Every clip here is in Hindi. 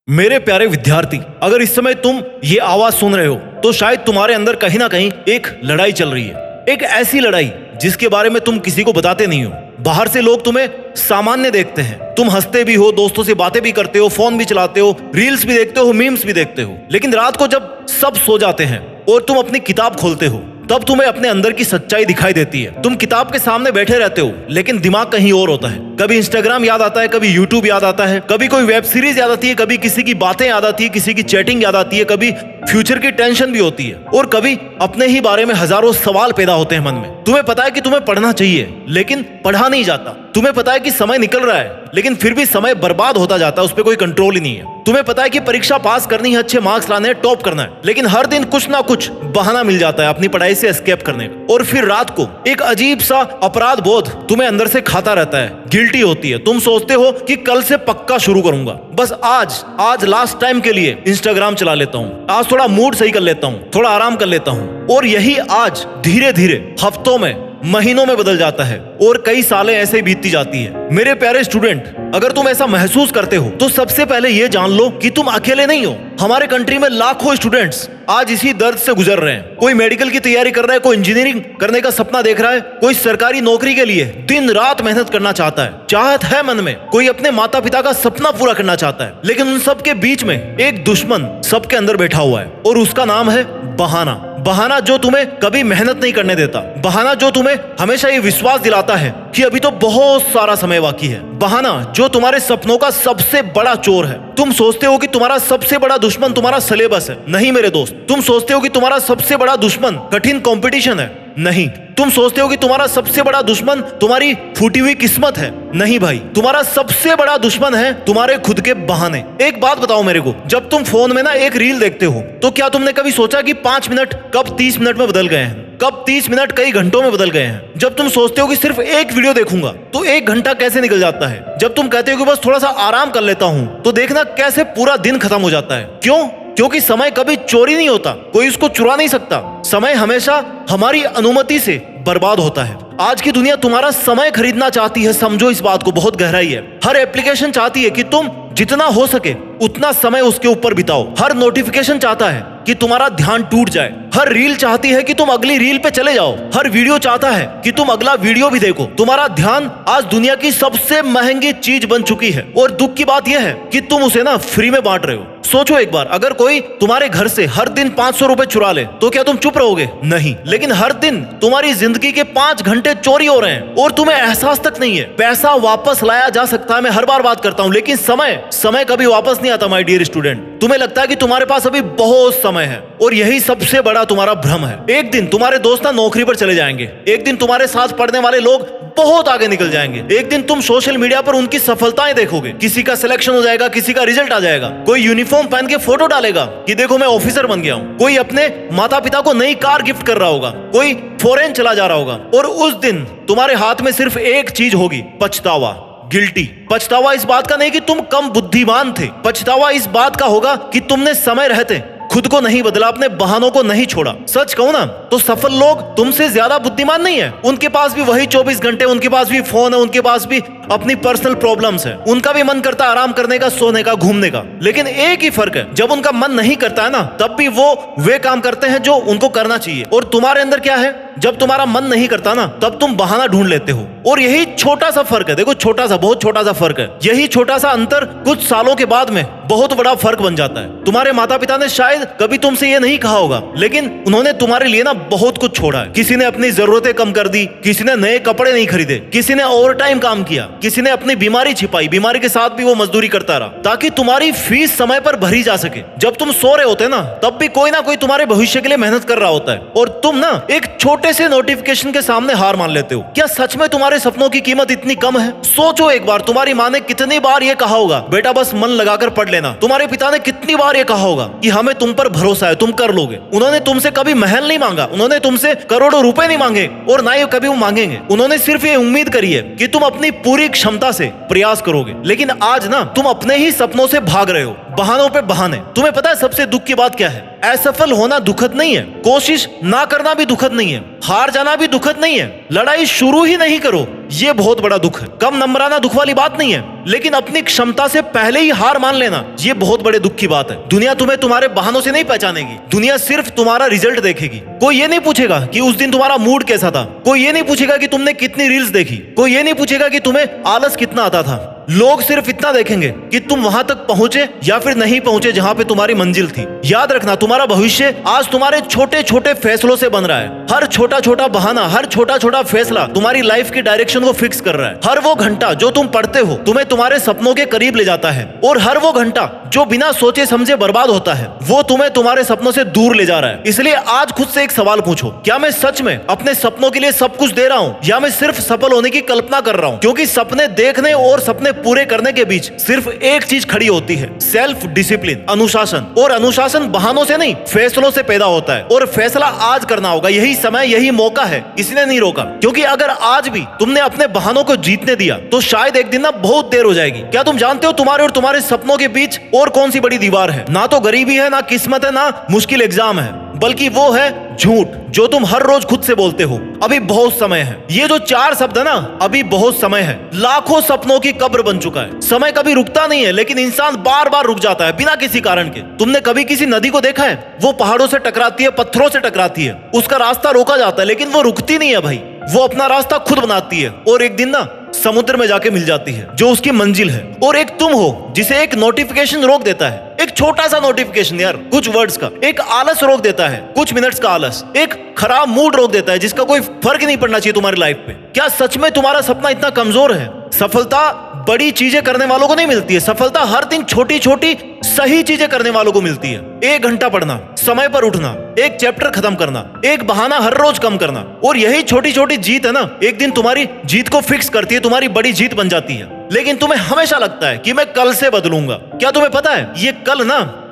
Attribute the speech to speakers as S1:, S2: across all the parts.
S1: मेरे प्यारे विद्यार्थी, अगर इस समय तुम ये आवाज सुन रहे हो तो शायद तुम्हारे अंदर कहीं ना कहीं एक लड़ाई चल रही है। एक ऐसी लड़ाई जिसके बारे में तुम किसी को बताते नहीं हो। बाहर से लोग तुम्हें सामान्य देखते हैं, तुम हंसते भी हो, दोस्तों से बातें भी करते हो, फोन भी चलाते हो, रील्स भी देखते हो, मीम्स भी देखते हो। लेकिन रात को जब सब सो जाते हैं और तुम अपनी किताब खोलते हो तब तुम्हें अपने अंदर की सच्चाई दिखाई देती है। तुम किताब के सामने बैठे रहते हो लेकिन दिमाग कहीं और होता है। कभी इंस्टाग्राम याद आता है, कभी यूट्यूब याद आता है, कभी कोई वेब सीरीज याद आती है, कभी किसी की बातें याद आती है, किसी की चैटिंग याद आती है, कभी फ्यूचर की टेंशन भी होती है और कभी अपने ही बारे में हजारों सवाल पैदा होते हैं मन में। तुम्हें पता है कि तुम्हें पढ़ना चाहिए लेकिन पढ़ा नहीं जाता। तुम्हें पता है कि समय निकल रहा है लेकिन फिर भी समय बर्बाद होता जाता है, उस पर कोई कंट्रोल ही नहीं है। तुम्हें पता है कि परीक्षा पास करनी है, अच्छे मार्क्स लाने हैं, टॉप करना है, लेकिन हर दिन कुछ ना कुछ बहाना मिल जाता है अपनी पढ़ाई से एस्केप करने का। और फिर रात को एक अजीब सा अपराध बोध तुम्हें अंदर से खाता रहता है, गिल्टी होती है। तुम सोचते हो कि कल से पक्का शुरू करूंगा, बस आज लास्ट टाइम के लिए इंस्टाग्राम चला लेता हूँ, आज थोड़ा मूड सही कर लेता हूँ, थोड़ा आराम कर लेता हूँ। और यही आज धीरे धीरे हफ्तों में, महीनों में बदल जाता है और कई सालें ऐसे ही बीतती जाती है। मेरे प्यारे स्टूडेंट, अगर तुम ऐसा महसूस करते हो तो सबसे पहले ये जान लो कि तुम अकेले नहीं हो। हमारे कंट्री में लाखों स्टूडेंट्स आज इसी दर्द से गुजर रहे हैं। कोई मेडिकल की तैयारी कर रहा है, कोई इंजीनियरिंग करने का सपना देख रहा है, कोई सरकारी नौकरी के लिए दिन रात मेहनत करना चाहता है, चाहत है मन में, कोई अपने माता पिता का सपना पूरा करना चाहता है। लेकिन उन सब के बीच में एक दुश्मन सबके अंदर बैठा हुआ है और उसका नाम है बहाना। बहाना जो तुम्हें कभी मेहनत नहीं करने देता, बहाना जो तुम्हें हमेशा ये विश्वास दिलाता है कि अभी तो बहुत सारा समय बाकी है, बहाना जो तुम्हारे सपनों का सबसे बड़ा चोर है। तुम सोचते हो कि तुम्हारा सबसे बड़ा दुश्मन तुम्हारा सिलेबस है, नहीं मेरे दोस्त। तुम सोचते हो कि तुम्हारा सबसे बड़ा दुश्मन कठिन कंपटीशन है, नहीं। तुम सोचते हो कि तुम्हारा सबसे बड़ा दुश्मन तुम्हारी फूटी हुई किस्मत है, नहीं भाई। तुम्हारा सबसे बड़ा दुश्मन है तुम्हारे खुद के बहाने। एक बात बताओ मेरे को, जब तुम फोन में ना एक रील देखते हो तो क्या तुमने कभी सोचा कि 5 मिनट कब 30 मिनट में बदल गए हैं, कब 30 मिनट कई घंटों में बदल गए हैं? जब तुम सोचते हो कि सिर्फ एक वीडियो देखूंगा तो 1 घंटा कैसे निकल जाता है? जब तुम कहते हो कि बस थोड़ा सा आराम कर लेता हूं तो देखना कैसे पूरा दिन खत्म हो जाता है। क्यों? क्योंकि समय कभी चोरी नहीं होता, कोई उसको चुरा नहीं सकता। समय हमेशा हमारी अनुमति से बर्बाद होता है। आज की दुनिया तुम्हारा समय खरीदना चाहती है, समझो इस बात को, बहुत गहराई है। हर एप्लीकेशन चाहती है कि तुम जितना हो सके उतना समय उसके ऊपर बिताओ। हर नोटिफिकेशन चाहता है कि तुम्हारा ध्यान टूट जाए। हर रील चाहती है कि तुम अगली रील पे चले जाओ। हर वीडियो चाहता है कि तुम अगला वीडियो भी देखो। तुम्हारा ध्यान आज दुनिया की सबसे महंगी चीज बन चुकी है और दुख की बात यह है कि तुम उसे ना फ्री में बांट रहे हो। सोचो एक बार, अगर कोई तुम्हारे घर से हर दिन 500 रुपए चुरा ले तो क्या तुम चुप रहोगे? नहीं। लेकिन हर दिन तुम्हारी जिंदगी के 5 घंटे चोरी हो रहे हैं और तुम्हें एहसास तक नहीं है। पैसा वापस लाया जा सकता है, मैं हर बार बात करता हूँ, लेकिन समय कभी वापस नहीं आता माय डियर स्टूडेंट। तुम्हें लगता है कि तुम्हारे पास अभी बहुत समय है और यही सबसे बड़ा तुम्हारा भ्रम है। एक दिन तुम्हारे दोस्त ना नौकरी पर चले जाएंगे, एक दिन तुम्हारे साथ पढ़ने वाले लोग बहुत आगे निकल जाएंगे, एक दिन तुम सोशल मीडिया पर उनकी सफलताएं देखोगे। किसी का सिलेक्शन हो जाएगा, किसी का रिजल्ट आ जाएगा, कोई यूनिफॉर्म पहन के फोटो डालेगा कि देखो मैं ऑफिसर बन गया हूँ, कोई अपने माता पिता को नई कार गिफ्ट कर रहा होगा, कोई फॉरेन चला जा रहा होगा। और उस दिन तुम्हारे हाथ में सिर्फ एक चीज होगी, पछतावा, गिल्टी। पछतावा इस बात का नहीं कि तुम कम बुद्धिमान थे, पछतावा इस बात का होगा कि तुमने समय रहते खुद को नहीं बदला, अपने बहानों को नहीं छोड़ा। सच कहूं ना तो सफल लोग तुमसे ज्यादा बुद्धिमान नहीं है। उनके पास भी वही 24 घंटे, उनके पास भी फोन है, उनके पास भी अपनी पर्सनल प्रॉब्लम्स है, उनका भी मन करता है आराम करने का, सोने का, घूमने का। लेकिन एक ही फर्क है, जब उनका मन नहीं करता है ना तब भी वो वे काम करते हैं जो उनको करना चाहिए। और तुम्हारे अंदर क्या है, जब तुम्हारा मन नहीं करता ना तब तुम बहाना ढूंढ लेते हो। और यही छोटा सा फर्क है, देखो छोटा सा, बहुत छोटा सा फर्क है। यही छोटा सा अंतर कुछ सालों के बाद में बहुत बड़ा फर्क बन जाता है। तुम्हारे माता पिता ने शायद कभी तुमसे ये नहीं कहा होगा, लेकिन उन्होंने तुम्हारे लिए ना बहुत कुछ छोड़ा है। किसी ने अपनी जरूरतें कम कर दी, किसी ने नए कपड़े नहीं खरीदे, किसी ने ओवर टाइम काम किया, किसी ने अपनी बीमारी छिपाई, बीमारी के साथ भी वो मजदूरी करता रहा ताकि तुम्हारी फीस समय पर भरी जा सके। जब तुम सो रहे होते ना तब भी कोई ना कोई तुम्हारे भविष्य के लिए मेहनत कर रहा होता है और तुम ना एक छोटे से नोटिफिकेशन के सामने हार मान लेते हो। क्या सच में तुम्हारे सपनों की कीमत इतनी कम है? सोचो एक बार, तुम्हारी माँ ने कितनी बार ये कहा होगा, बेटा बस मन लगाकर पढ़ लेना। तुम्हारे पिता ने कितनी बार ये कहा होगा कि हमें तुम पर भरोसा है, तुम कर लोगे। उन्होंने तुमसे कभी महल नहीं मांगा, उन्होंने तुमसे करोड़ों रुपए नहीं मांगे और ना ही कभी वो मांगेंगे। उन्होंने सिर्फ ये उम्मीद करी है कि तुम अपनी पूरी क्षमता से प्रयास करोगे। लेकिन आज ना तुम अपने ही सपनों से भाग रहे हो, बहानों पे बहाने। तुम्हें पता है सबसे दुख की बात क्या है? असफल होना दुखद नहीं है, कोशिश ना करना भी दुखद नहीं है, हार जाना भी दुखद नहीं है, लड़ाई शुरू ही नहीं करो ये बहुत बड़ा दुख है। कम नंबर आना दुख वाली बात नहीं है, लेकिन अपनी क्षमता से पहले ही हार मान लेना ये बहुत बड़े दुख की बात है। दुनिया तुम्हें तुम्हारे बहानों से नहीं पहचानेगी, दुनिया सिर्फ तुम्हारा रिजल्ट देखेगी। कोई ये नहीं पूछेगा कि उस दिन तुम्हारा मूड कैसा था, कोई ये नहीं पूछेगा कि तुमने कितनी रील्स देखी, कोई ये नहीं पूछेगा कि तुम्हें आलस कितना आता था। लोग सिर्फ इतना देखेंगे कि तुम वहां तक पहुंचे या फिर नहीं पहुंचे जहां पे तुम्हारी मंजिल थी। याद रखना, तुम्हारा भविष्य आज तुम्हारे छोटे छोटे फैसलों से बन रहा है। हर छोटा छोटा बहाना, हर छोटा छोटा फैसला तुम्हारी लाइफ की डायरेक्शन को फिक्स कर रहा है। हर वो घंटा जो तुम पढ़ते हो तुम्हें तुम्हारे सपनों के करीब ले जाता है, और हर वो घंटा जो बिना सोचे समझे बर्बाद होता है वो तुम्हें तुम्हारे सपनों से दूर ले जा रहा है। इसलिए आज खुद से एक सवाल पूछो, क्या मैं सच में अपने सपनों के लिए सब कुछ दे रहा हूँ या मैं सिर्फ सफल होने की कल्पना कर रहा हूँ? क्योंकि सपने देखने और सपने पूरे करने के बीच सिर्फ एक चीज खड़ी होती है, सेल्फ डिसिप्लिन, अनुशासन। और अनुशासन बहानों से नहीं, फैसलों से पैदा होता है, और फैसला आज करना होगा। यही समय, यही मौका है, किसी ने नहीं रोका। क्योंकि अगर आज भी तुमने अपने बहानों को जीतने दिया तो शायद एक दिन ना बहुत देर हो जाएगी। क्या तुम जानते हो तुम्हारे और तुम्हारे सपनों के बीच और कौन सी बड़ी दीवार है? ना तो गरीबी है, ना किस्मत है, ना मुश्किल एग्जाम है, बल्कि वो है झूठ जो तुम हर रोज खुद से बोलते हो, अभी बहुत समय है। ये जो 4 शब्द है ना, अभी बहुत समय है, लाखों सपनों की कब्र बन चुका है। समय कभी रुकता नहीं है, लेकिन इंसान बार बार रुक जाता है बिना किसी कारण के। तुमने कभी किसी नदी को देखा है? वो पहाड़ों से टकराती है, पत्थरों से टकराती है, उसका रास्ता रोका जाता है, लेकिन वो रुकती नहीं है भाई। वो अपना रास्ता खुद बनाती है और एक दिन ना समुद्र में जाके मिल जाती है जो उसकी मंजिल है। और एक तुम हो जिसे एक नोटिफिकेशन रोक देता है, एक छोटा सा नोटिफिकेशन यार, कुछ वर्ड्स का, एक आलस रोक देता है, कुछ मिनट्स का आलस, एक खराब मूड रोक देता है जिसका कोई फर्क नहीं पड़ना चाहिए तुम्हारी लाइफ पे। क्या सच में तुम्हारा सपना इतना कमजोर है? सफलता बड़ी चीजें करने वालों को नहीं मिलती है, सफलता हर दिन छोटी छोटी सही चीजें करने वालों को मिलती है। 1 घंटा पढ़ना, समय पर उठना, एक चैप्टर खत्म करना, एक बहाना हर रोज कम करना, और यही छोटी छोटी जीत है ना, एक दिन तुम्हारी जीत को फिक्स करती है, तुम्हारी बड़ी जीत बन जाती है। लेकिन तुम्हें हमेशा लगता है कि मैं कल से बदलूंगा। क्या तुम्हें पता है ये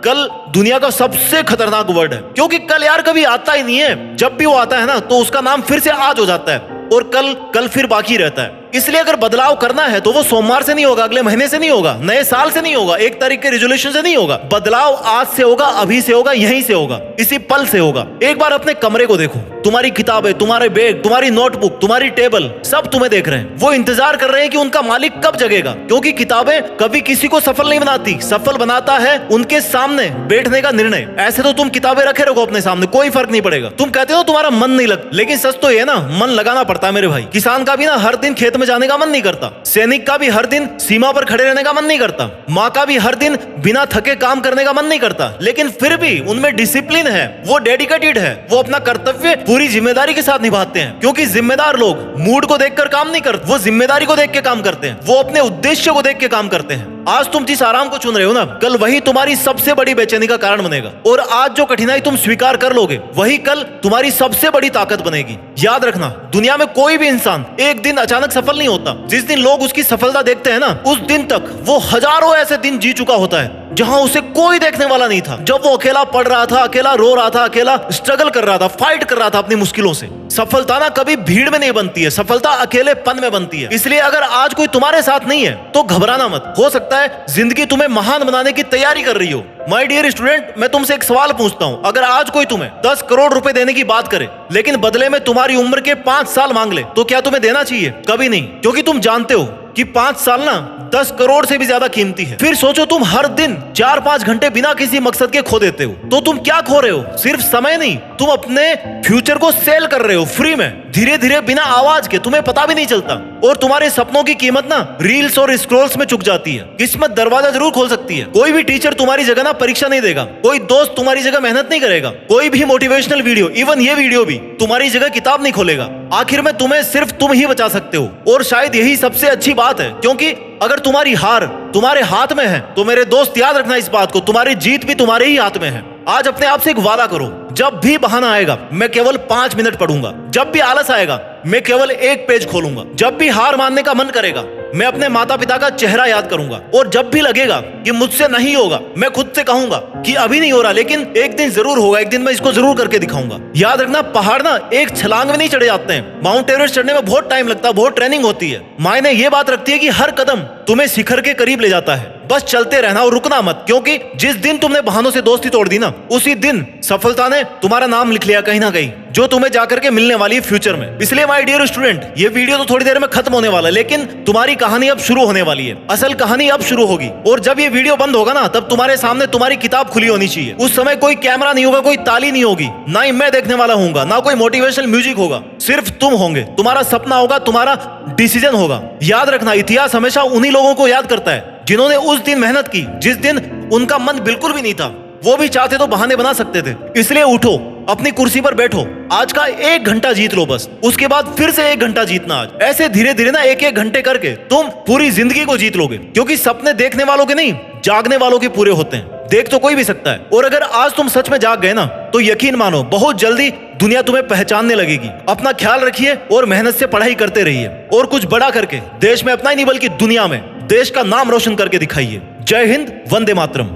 S1: कल दुनिया का सबसे खतरनाक वर्ड है, क्योंकि कल यार कभी आता ही नहीं है। जब भी वो आता है ना तो उसका नाम फिर से आज हो जाता है, और कल फिर बाकी रहता है। इसलिए अगर बदलाव करना है तो वो सोमवार से नहीं होगा, अगले महीने से नहीं होगा, नए साल से नहीं होगा, 1 तारीख के रेजोल्यूशन से नहीं होगा। बदलाव आज से होगा, अभी से होगा, यहीं से होगा, इसी पल से होगा। एक बार अपने कमरे को देखो, तुम्हारी किताबें, तुम्हारे बैग, तुम्हारी नोटबुक, तुम्हारी टेबल, सब तुम्हें देख रहे हैं। वो इंतजार कर रहे हैं कि उनका मालिक कब जगेगा, क्योंकि किताबें कभी किसी को सफल नहीं बनाती, सफल बनाता है उनके सामने बैठने का निर्णय। ऐसे तो तुम किताबें रखे रखो अपने सामने, कोई फर्क नहीं पड़ेगा। तुम कहते हो तुम्हारा मन नहीं लगता, लेकिन सच तो ये ना, मन लगाना पड़ता है मेरे भाई। किसान का भी ना हर दिन खेत में जाने का मन नहीं करता, सैनिक का भी हर दिन सीमा पर खड़े रहने का मन नहीं करता, माँ का भी हर दिन बिना थके काम करने का मन नहीं करता, लेकिन फिर भी उनमें डिसिप्लिन है, वो डेडिकेटेड है, वो अपना कर्तव्य पूरी जिम्मेदारी के साथ निभाते हैं। क्योंकि जिम्मेदार लोग मूड को देखकर काम नहीं करते, वो जिम्मेदारी को देख के काम करते हैं, वो अपने उद्देश्य को देख के काम करते हैं। आज तुम जिस आराम को चुन रहे हो ना, कल वही तुम्हारी सबसे बड़ी बेचैनी का कारण बनेगा, और आज जो कठिनाई तुम स्वीकार कर लोगे वही कल तुम्हारी सबसे बड़ी ताकत बनेगी। याद रखना, दुनिया में कोई भी इंसान एक दिन अचानक सफल नहीं होता। जिस दिन लोग उसकी सफलता देखते हैं ना, उस दिन तक वो हजारों ऐसे दिन जी चुका होता है जहां उसे कोई देखने वाला नहीं था, जब वो अकेला पढ़ रहा था, अकेला रो रहा था, अकेला स्ट्रगल कर रहा था, फाइट कर रहा था अपनी मुश्किलों से। सफलता ना कभी भीड़ में नहीं बनती है, सफलता अकेलेपन में बनती है। इसलिए अगर आज कोई तुम्हारे साथ नहीं है तो घबराना मत, हो सकता है जिंदगी तुम्हें महान बनाने की तैयारी कर रही हो। माय डियर स्टूडेंट, मैं तुमसे एक सवाल पूछता हूँ, अगर आज कोई तुम्हें 10 करोड़ रुपए देने की बात करे, लेकिन बदले में तुम्हारी उम्र के 5 साल मांग ले, तो क्या तुम्हें देना चाहिए? कभी नहीं, क्योंकि तुम जानते हो कि 5 साल ना 10 करोड़ से भी ज्यादा कीमती है। फिर सोचो, तुम हर दिन 4-5 घंटे बिना किसी मकसद के खो देते हो, तो तुम क्या खो रहे हो? सिर्फ समय नहीं, तुम अपने फ्यूचर को सेल कर रहे हो फ्री में, धीरे धीरे बिना आवाज के, तुम्हें पता भी नहीं चलता। और तुम्हारे सपनों की कीमत ना रील्स और स्क्रॉल्स में चुक जाती है। किस्मत दरवाजा जरूर खोल सकती है, कोई भी टीचर तुम्हारी जगह ना परीक्षा नहीं देगा, कोई दोस्त तुम्हारी जगह मेहनत नहीं करेगा, कोई भी मोटिवेशनल वीडियो, इवन ये वीडियो भी तुम्हारी जगह किताब नहीं खोलेगा। आखिर में तुम्हें सिर्फ तुम ही बचा सकते हो, और शायद यही सबसे अच्छी बात है, क्योंकि अगर तुम्हारी हार तुम्हारे हाथ में है तो मेरे दोस्त याद रखना इस बात को, तुम्हारी जीत भी तुम्हारे ही हाथ में है। आज अपने आप से एक वादा करो, जब भी बहाना आएगा मैं केवल 5 मिनट पढ़ूंगा, जब भी आलस आएगा मैं केवल 1 पेज खोलूंगा, जब भी हार मानने का मन करेगा मैं अपने माता पिता का चेहरा याद करूंगा, और जब भी लगेगा कि मुझसे नहीं होगा मैं खुद से कहूंगा कि अभी नहीं हो रहा, लेकिन एक दिन जरूर होगा, एक दिन मैं इसको जरूर करके दिखाऊंगा। याद रखना, पहाड़ ना एक छलांग में नहीं चढ़े जाते हैं। माउंट एवरेस्ट चढ़ने में बहुत टाइम लगता है, बहुत ट्रेनिंग होती है। मायने ये बात रखती है कि हर कदम तुम्हें शिखर के करीब ले जाता है। बस चलते रहना और रुकना मत, क्योंकि जिस दिन तुमने बहानों से दोस्ती तोड़ दी ना, उसी दिन सफलता ने तुम्हारा नाम लिख लिया कहीं ना कहीं, जो तुम्हें जाकर के मिलने वाली है फ्यूचर में। इसलिए माय डियर स्टूडेंट, ये वीडियो तो थोड़ी देर में खत्म होने वाला है, लेकिन तुम्हारी कहानी अब शुरू होने वाली है। असल कहानी अब शुरू होगी, और जब ये वीडियो बंद होगा ना, तब तुम्हारे सामने तुम्हारी किताब खुली होनी चाहिए। उस समय कोई कैमरा नहीं होगा, कोई ताली नहीं होगी, ना ही मैं देखने वाला हूँ, ना कोई मोटिवेशनल म्यूजिक होगा, सिर्फ तुम होंगे। तुम्हारा सपना होगा, तुम्हारा डिसीजन होगा। याद रखना, इतिहास हमेशा उन्हीं लोगों को याद करता है जिन्होंने उस दिन मेहनत की, जिस दिन उनका मन बिल्कुल भी नहीं था। वो भी चाहते तो बहाने बना सकते थे। इसलिए उठो, अपनी कुर्सी पर बैठो, आज का 1 घंटा जीत लो बस, उसके बाद फिर से 1 घंटा जीतना। आज ऐसे धीरे धीरे ना 1-1 घंटे करके तुम पूरी जिंदगी को जीत लोगे, क्योंकि सपने देखने वालों के नहीं, जागने वालों के पूरे होते हैं। देख तो कोई भी सकता है, और अगर आज तुम सच में जाग गए ना, तो यकीन मानो बहुत जल्दी दुनिया तुम्हें पहचानने लगेगी। अपना ख्याल रखिए और मेहनत से पढ़ाई करते रहिए, और कुछ बड़ा करके देश में अपना ही नहीं बल्कि दुनिया में देश का नाम रोशन करके दिखाइए। जय हिंद, वंदे मातरम।